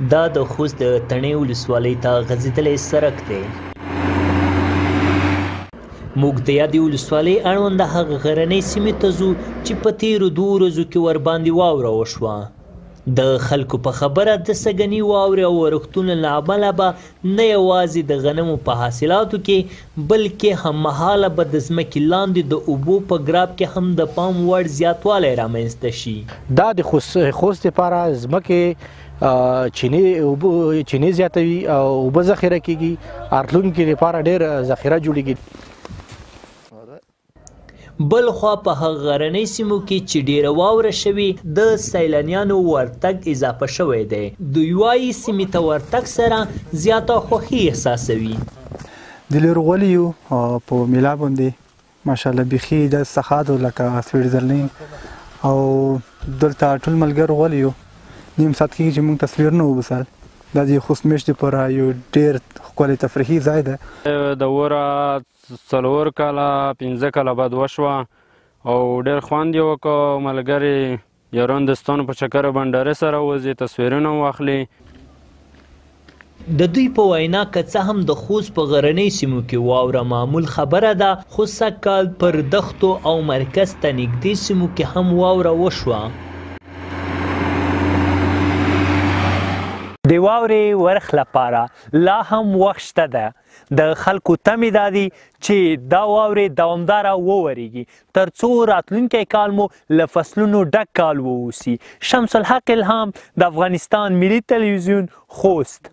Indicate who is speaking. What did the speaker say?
Speaker 1: دا د خوست د تڼۍ ولسوالۍ ته غځېدلی سړک دی. موږ د یادې ولسوالۍ اړونده هغه غرنۍ سیمې ته ځو چې په تېرو 2 ورځو کې ورباندې واوره وشوه. د خلکو په خبره د سږني واورې او ورښتونو له امله به نه یوازې د غنمو په حاصلاتو کې بلکې هممهاله به د ځمکې لاندې د اوبو په ګراب کې هم د پام وړ زیاتوالی رامنځته شي.
Speaker 2: دا د خوست لپاره ځمکې چینې زیاتوي او اوبه ذخیره کیږي، راتلونکي لپاره ډېر ذخیره جوړیږي.
Speaker 1: بل خوا په هغه غرنۍ سیمو کې چې ډیره واوره شوې د سیلانیانو ورتګ اضافه شوی دی. دوی وایي سیمې ته ورتګ سره زیاته خوښي احساسوي.
Speaker 3: د لرې غولیو په میلا باندې ماشاءالله بیخي د سخاتو لکه سویټزرلینډ او دلته ټول ملګرو غولیو نیم ساعت کېږي چې موږ تصویر نه وباسل. دا د خوست میاشتې لپاره یو ډېر ښکلی تفریحي ځای دی.
Speaker 4: د وره 4 کاله 15 کاله بعد وشوه او ډېر خوند یې وکړ. ملګري یاران دوستانو په چکر بنډارې سره وځي، تصویرونه واخلي.
Speaker 1: د دوی په وینا که څه هم د خوست په غرنۍ سیمو کې واوره معمول خبره ده، خو سږکال پر دښتو او مرکز ته نږدې سیمو کې هم واوره وشوه. د واورې ورخ لپاره لا هم وخت شته ده. د خلکو تمې دا دي چې دا واورې دوامداره وورېږي تر څو راتلونکی کال مو له فصلونو ډک کال واوسي. شمس الحق الهام، د افغانستان ملي تلویزیون، خوست.